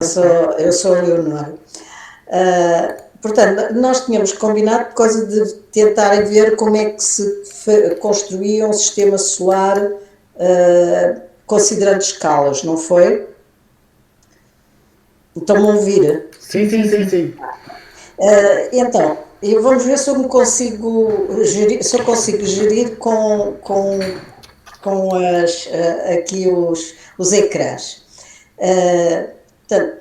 Eu sou a Leonor. Portanto, nós tínhamos combinado por causa de tentarem ver como é que se construía um sistema solar considerando escalas, não foi? Estão-me a ouvir? Sim, sim, sim, sim. Então, vamos ver se eu me consigo gerir, se eu consigo gerir com aqui os ecrãs. Portanto,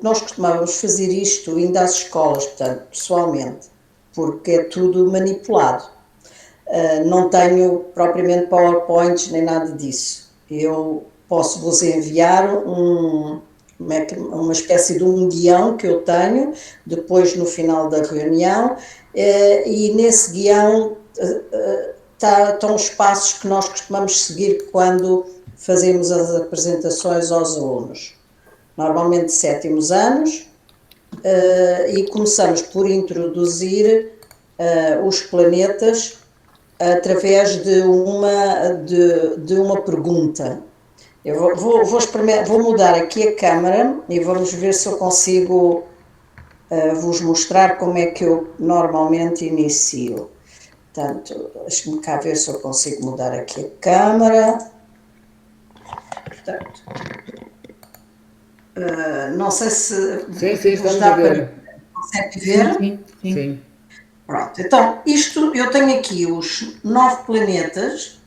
nós costumávamos fazer isto ainda às escolas, portanto, pessoalmente, porque é tudo manipulado. Não tenho propriamente PowerPoints nem nada disso. Eu posso vos enviar uma espécie de um guião que eu tenho, depois no final da reunião, e nesse guião estão os passos que nós costumamos seguir quando fazemos as apresentações aos alunos. Normalmente sétimos anos, e começamos por introduzir os planetas através de uma pergunta. Eu vou mudar aqui a câmera e vamos ver se eu consigo vos mostrar como é que eu normalmente inicio. Portanto, deixe-me cá ver se eu consigo mudar aqui a câmera. Portanto, não sei se Sim, sim, vos estamos a dá para ver. consegue Sim, ver. sim, sim. Sim. Pronto, então isto eu tenho aqui os 9 planetas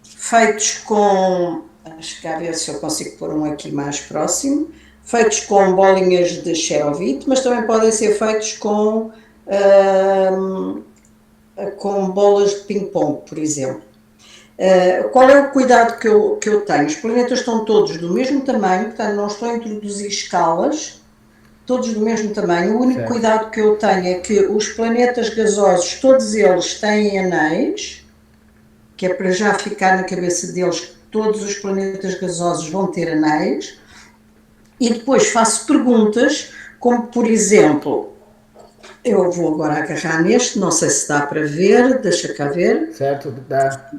feitos com, acho que a ver se eu consigo pôr um aqui mais próximo, feitos com bolinhas de xerovite, mas também podem ser feitos com bolas de ping-pong, por exemplo. Qual é o cuidado que eu tenho? Os planetas estão todos do mesmo tamanho, portanto não estou a introduzir escalas, todos do mesmo tamanho. O único Certo. cuidado que eu tenho é que os planetas gasosos, todos eles têm anéis, que é para já ficar na cabeça deles que todos os planetas gasosos vão ter anéis, e depois faço perguntas, como por exemplo, eu vou agora agarrar neste, não sei se dá para ver, deixa cá ver. Certo, dá.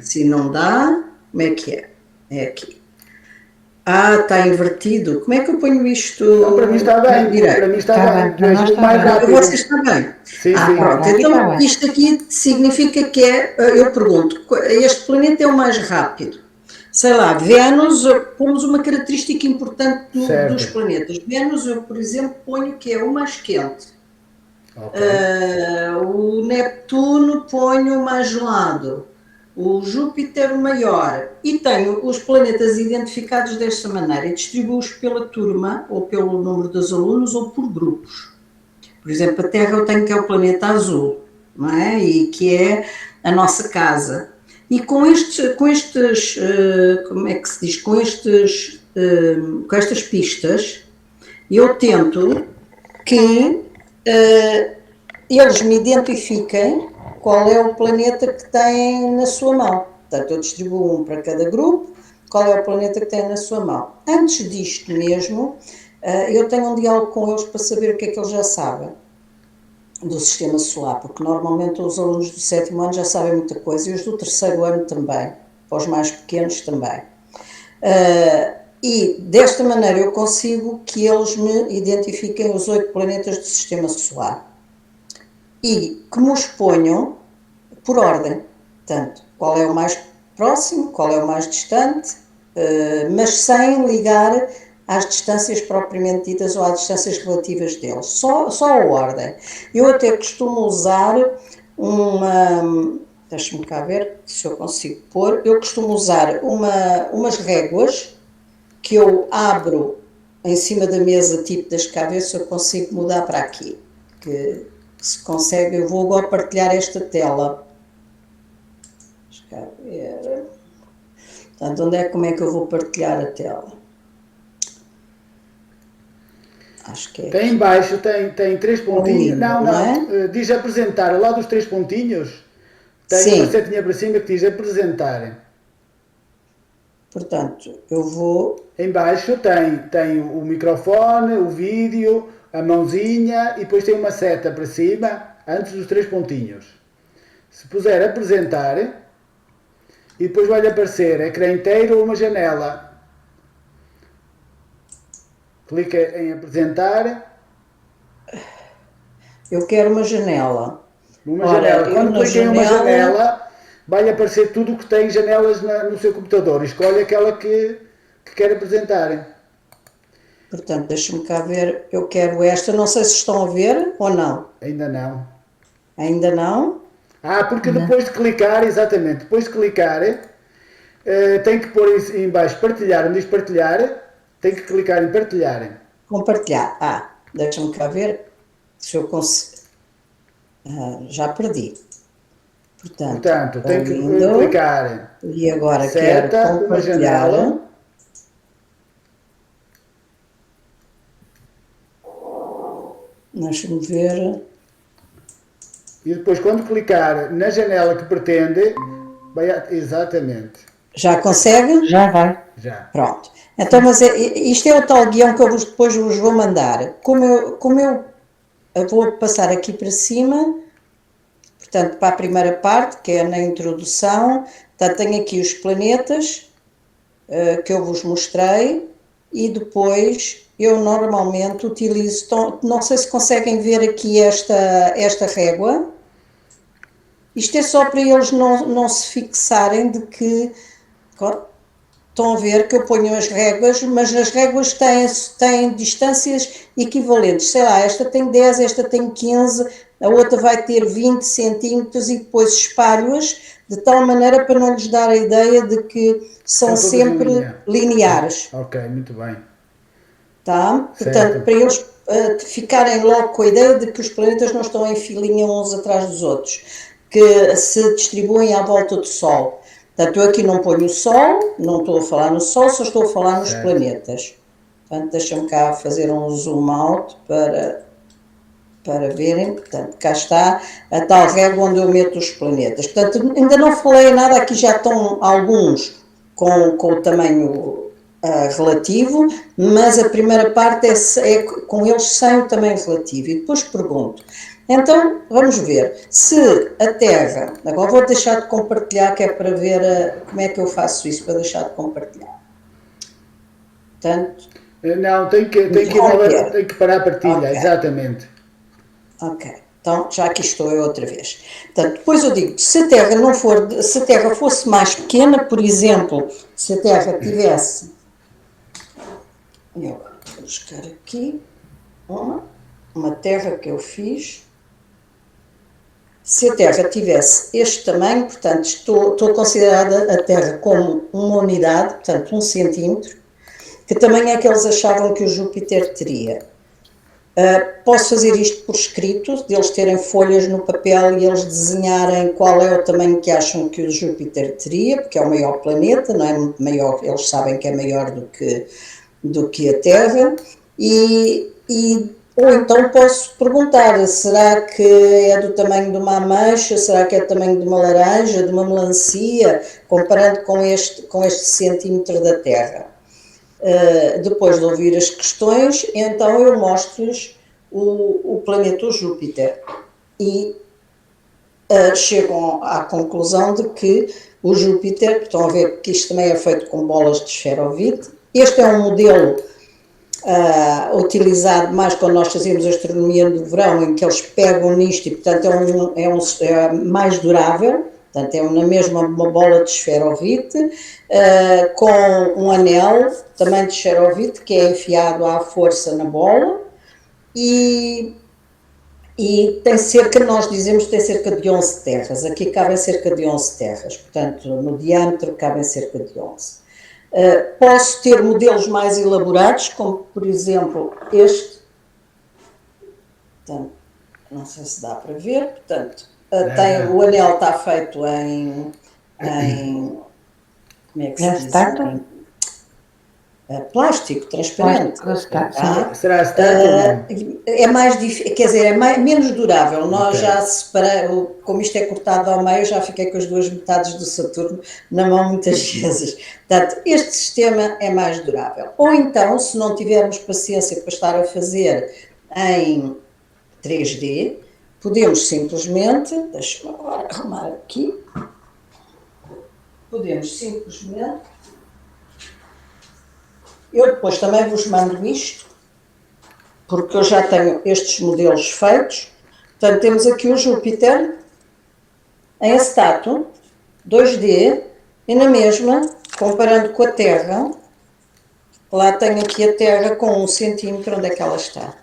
Se não dá, como é que é? É aqui. Ah, está invertido. Como é que eu ponho isto Não, para mim está bem, para direito? mim está Está bem. bem, Tu para és nós o está mais bem. rápido. Vocês também. Sim, Ah, sim. Para pronto. aqui está Então, bem. isto aqui significa que eu pergunto, este planeta é o mais rápido? Sei lá, Vênus, pomos uma característica importante dos Certo. planetas. Vênus, eu, por exemplo, ponho que é o mais quente. Ok. O Neptuno ponho mais gelado, o Júpiter maior, e tenho os planetas identificados desta maneira e distribuo-os pela turma, ou pelo número dos alunos, ou por grupos. Por exemplo, a Terra eu tenho que é o planeta azul, não é? E que é a nossa casa. E com estes como é que se diz, com estas pistas, eu tento que eles me identifiquem qual é o planeta que têm na sua mão. Portanto, eu distribuo um para cada grupo, qual é o planeta que têm na sua mão. Antes disto mesmo, eu tenho um diálogo com eles para saber o que é que eles já sabem do sistema solar, porque normalmente os alunos do 7º ano já sabem muita coisa e os do 3º ano também, para os mais pequenos também. E desta maneira eu consigo que eles me identifiquem os 8 planetas do sistema solar e que me os ponham por ordem. Portanto, qual é o mais próximo, qual é o mais distante, mas sem ligar às distâncias propriamente ditas ou às distâncias relativas deles. Só a ordem. Eu até costumo usar uma... Deixa-me cá ver se eu consigo pôr. Eu costumo usar umas réguas que eu abro em cima da mesa, tipo, deixa cá ver se eu consigo mudar para aqui. Que se consegue, eu vou agora partilhar esta tela. Deixa cá ver. Portanto, como é que eu vou partilhar a tela? Acho que é Tem em aqui. baixo, tem três É o pontinhos. nível, Não, não não. é? Diz apresentar. Ao lado dos três pontinhos, tem uma Sim. setinha para cima que diz apresentar. Portanto, eu vou... Em baixo tem o microfone, o vídeo, a mãozinha e depois tem uma seta para cima antes dos três pontinhos. Se puser apresentar, e depois vai-lhe aparecer ecrã inteiro ou uma janela. clica em apresentar, Eu quero uma janela. numa Ora, janela. eu Quando na clica em uma janela, janela, vai aparecer tudo o que tem janelas no seu computador. Escolhe aquela que quer apresentar. portanto, deixa-me cá ver, eu quero esta, não sei se estão a ver ou não. Ainda não. Ainda não? Porque depois de clicar, exatamente, depois de clicar, tem que pôr em baixo partilhar, onde diz partilhar, tem que clicar em partilhar. Compartilhar. Deixa-me cá ver se eu consigo. Já perdi. Portanto, Portanto, a tem que window, clicar e agora quero seta, uma compartilhar. janela, Deixa-me ver. e depois quando clicar na janela que pretende, exatamente, Já consegue? Já vai. já. Pronto. Então, mas isto é o tal guião que eu depois vos vou mandar. Como eu vou passar aqui para cima, portanto, para a primeira parte, que é na introdução, portanto, tenho aqui os planetas que eu vos mostrei e depois eu normalmente utilizo, não sei se conseguem ver aqui esta régua. Isto é só para eles não se fixarem de que estão a ver que eu ponho as réguas, mas as réguas têm distâncias equivalentes. Sei lá, esta tem 10, esta tem 15, a outra vai ter 20 centímetros e depois espalho-as de tal maneira para não lhes dar a ideia de que são Estão todas em sempre linha. lineares. Ok, muito bem. Tá? Certo. Portanto, para eles ficarem logo com a ideia de que os planetas não estão em filinha uns atrás dos outros, que se distribuem à volta do Sol. Portanto, eu aqui não ponho o Sol, não estou a falar no Sol, só estou a falar nos planetas. Portanto, deixa-me cá fazer um zoom out para verem. Portanto, cá está a tal régua onde eu meto os planetas. Portanto, ainda não falei nada, aqui já estão alguns com o tamanho relativo, mas a primeira parte é com eles sem o tamanho relativo. E depois pergunto, então vamos ver, se a Terra, agora vou deixar de compartilhar, que é para ver como é que eu faço isso, para deixar de compartilhar. Portanto, não, tem que parar a partilha, okay. Exatamente. Ok, então já aqui estou eu outra vez. Portanto, depois eu digo, se a Terra fosse mais pequena, por exemplo, se a Terra tivesse, eu vou buscar aqui uma Terra que eu fiz, se a Terra tivesse este tamanho, portanto, estou a considerar a Terra como uma unidade, portanto, 1 centímetro, que tamanho é que eles achavam que o Júpiter teria? Posso fazer isto por escrito, deles terem folhas no papel e eles desenharem qual é o tamanho que acham que o Júpiter teria, porque é o maior planeta, não é muito maior, eles sabem que é maior do que a Terra, ou então posso perguntar, será que é do tamanho de uma ameixa, será que é do tamanho de uma laranja, de uma melancia, comparando com este centímetro da Terra. Depois de ouvir as questões, então eu mostro-lhes o planeta Júpiter e chegam à conclusão de que o Júpiter, estão a ver que isto também é feito com bolas de esferovite. Este é um modelo utilizado mais quando nós fazemos astronomia no verão, em que eles pegam nisto e, portanto, é mais durável. Portanto, é na mesma uma bola de esferovite, com um anel também de esferovite, que é enfiado à força na bola, e tem cerca, nós dizemos, tem cerca de 11 terras. Aqui cabem cerca de 11 terras, portanto, no diâmetro cabem cerca de 11. Posso ter modelos mais elaborados, como, por exemplo, este. Portanto, não sei se dá para ver, portanto, o anel está feito em como é que se diz? Plástico transparente. Será estátua? É mais difícil, quer dizer, é menos durável. Nós já separamos, como isto é cortado ao meio, já fiquei com as duas metades do Saturno na mão muitas vezes. Portanto, este sistema é mais durável. Ou então, se não tivermos paciência para estar a fazer em 3D, podemos simplesmente, deixa-me agora arrumar aqui, podemos simplesmente, eu depois também vos mando isto, porque eu já tenho estes modelos feitos. Portanto, temos aqui o Júpiter em acetato, 2D, e na mesma, comparando com a Terra, lá tenho aqui a Terra com 1 centímetro, onde é que ela está?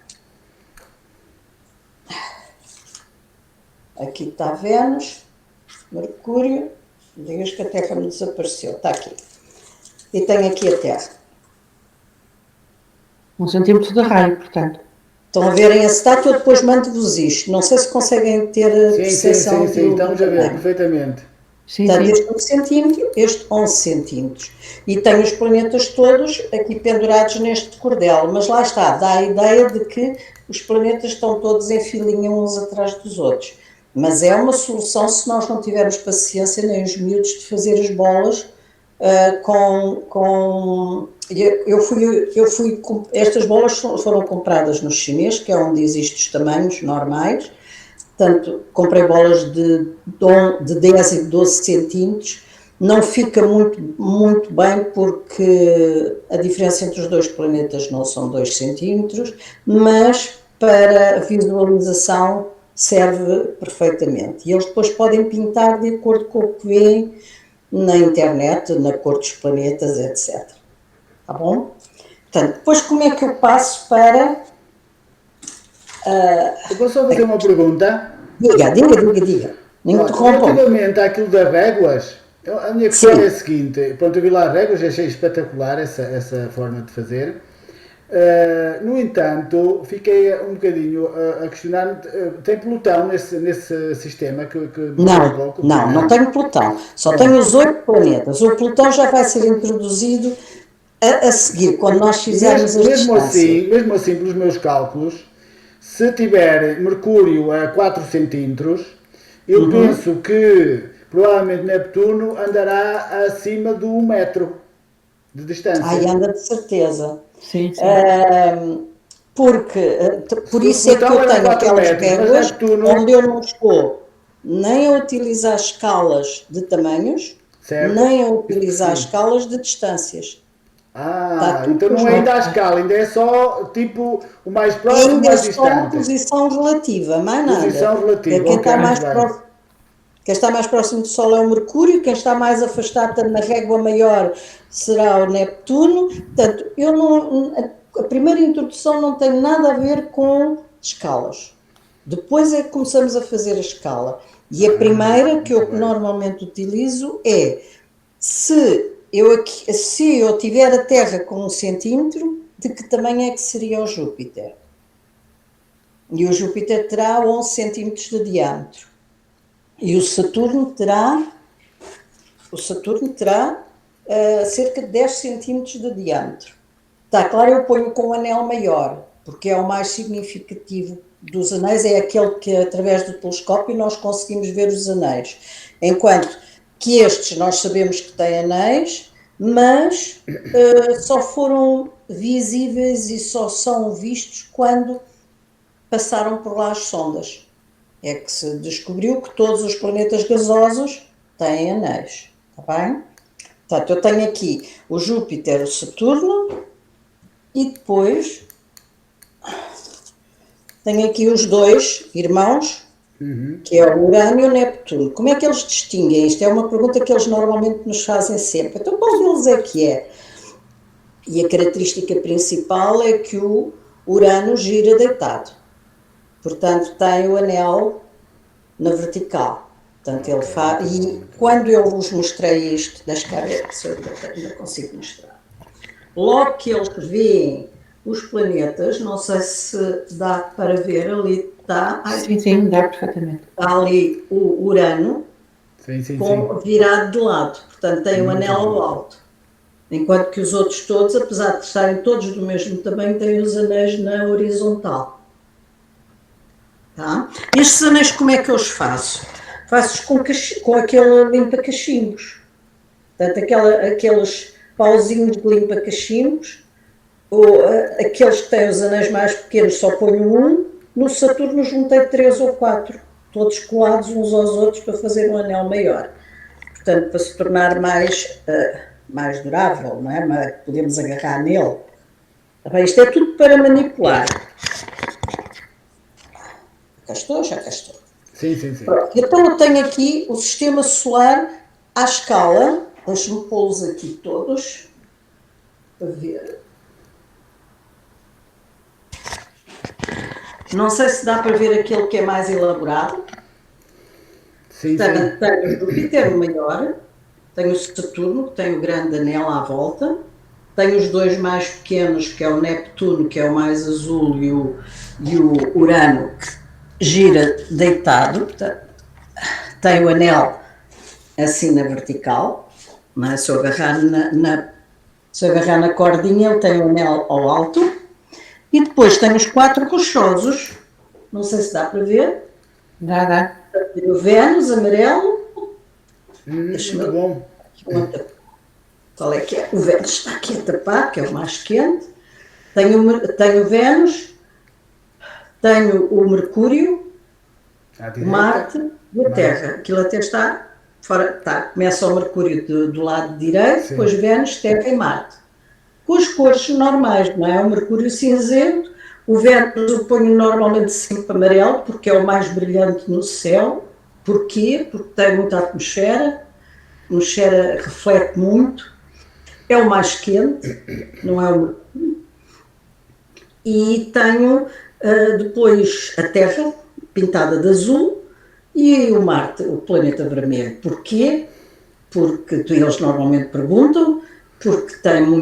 Aqui está Vênus, Mercúrio, digas que a Terra me desapareceu, está aqui. E tenho aqui a Terra. 1 centímetro de raio, portanto. Estão a ver em acetato, eu depois mando-vos isto. Não sei se conseguem ter a Sim, percepção sim, estamos a ver tamanho. perfeitamente. Sim, Portanto, sim. este 1 centímetro, este 11 centímetros. E tenho os planetas todos aqui pendurados neste cordel. Mas lá está, dá a ideia de que os planetas estão todos em filinha uns atrás dos outros. Mas é uma solução se nós não tivermos paciência, nem os miúdos, de fazer as bolas estas bolas foram compradas no chinês, que é onde existem os tamanhos normais. Portanto, comprei bolas de 10 e 12 centímetros. Não fica muito bem porque a diferença entre os dois planetas não são 2 centímetros, mas para a visualização serve perfeitamente. E eles depois podem pintar de acordo com o que veem na internet, na cor dos planetas, etc. Tá bom? Portanto, depois como é que eu passo para... Eu posso só fazer uma pergunta? Diga. Nem me interrompam. Relativamente àquilo das réguas, a minha questão é a seguinte. Pronto, eu vi lá as réguas, achei espetacular essa forma de fazer. No entanto, fiquei um bocadinho a questionar, tem Plutão nesse sistema que Não tenho Plutão, só tenho os 8 planetas. O Plutão já vai ser introduzido a seguir, quando nós fizermos as distâncias. Mesmo assim, pelos meus cálculos, se tiver Mercúrio a 4 centímetros, eu penso que provavelmente Neptuno andará acima de 1 metro de distância. Ai, anda de certeza. Sim. Por isso é que eu tenho aquelas réguas onde eu não estou nem a utilizar escalas de tamanhos, certo, nem a utilizar escalas de distâncias. Então não é ainda a escala, ainda é só tipo o mais próximo, o mais distante. Ainda é só posição relativa, mais nada. Posição relativa, quem está mais próximo do Sol é o Mercúrio, quem está mais afastado na régua maior será o Neptuno. Portanto, a primeira introdução não tem nada a ver com escalas. Depois é que começamos a fazer a escala. E a primeira que eu normalmente utilizo é se eu tiver a Terra com 1 centímetro, de que tamanho é que seria o Júpiter? E o Júpiter terá 11 centímetros de diâmetro. E o Saturno terá cerca de 10 centímetros de diâmetro. Está claro, eu ponho com um anel maior, porque é o mais significativo dos anéis, é aquele que através do telescópio nós conseguimos ver os anéis. Enquanto que estes nós sabemos que têm anéis, mas só foram visíveis e só são vistos quando passaram por lá as sondas. É que se descobriu que todos os planetas gasosos têm anéis, está bem? Portanto, eu tenho aqui o Júpiter, o Saturno, e depois tenho aqui os dois irmãos, que é o Urano e o Neptuno. Como é que eles distinguem? Isto é uma pergunta que eles normalmente nos fazem sempre. Então, qual deles é que é? E a característica principal é que o Urano gira deitado. Portanto, tem o anel na vertical. Portanto, ele faz... E quando eu vos mostrei isto, das cabeças, eu ainda consigo mostrar. Logo que eles veem os planetas, não sei se dá para ver, ali está... Sim, dá perfeitamente. Está ali o Urano, virado de lado. Portanto, tem o anel ao alto. Enquanto que os outros todos, apesar de estarem todos do mesmo tamanho, têm os anéis na horizontal. Tá? Estes anéis, como é que eu os faço? Faço-os com aquele limpa-cachimbos. Portanto, aqueles pauzinhos de limpa-cachimbos, ou aqueles que têm os anéis mais pequenos só ponho um, no Saturno juntei 3 ou 4, todos colados uns aos outros para fazer um anel maior. Portanto, para se tornar mais durável, não é? Mas podemos agarrar nele. Isto é tudo para manipular. já cá estou. Sim, sim, sim. Pronto, então eu tenho aqui o sistema solar à escala, deixa-me pô-los aqui todos, para ver. Não sei se dá para ver aquele que é mais elaborado. Sim, Tenho sim. o Júpiter maior, tenho o Saturno, que tem o grande anel à volta, tenho os dois mais pequenos, que é o Neptuno, que é o mais azul, e o Urano, que gira deitado, tem o anel assim na vertical, não é? Se eu agarrar se eu agarrar na cordinha, ele tem o anel ao alto, e depois tenho os 4 rochosos, não sei se dá para ver, Dá. tenho o Vênus amarelo, Muito bom. qual é que é? O Vênus está aqui a tapar, que é o mais quente. Tenho o Vênus, tenho o Mercúrio, À o direita. Marte e a Terra. Aquilo até está fora. Começa o Mercúrio do lado direito, Sim. depois Vênus, Terra e Marte. Com as cores normais, não é? O Mercúrio cinzento, o Vênus eu ponho normalmente sempre amarelo, porque é o mais brilhante no céu. Porquê? Porque tem muita atmosfera, a atmosfera reflete muito, é o mais quente, não é o Mercúrio. E tenho depois a Terra, pintada de azul, e o Marte, o planeta vermelho. Porquê? Porque eles normalmente perguntam, porque tem muito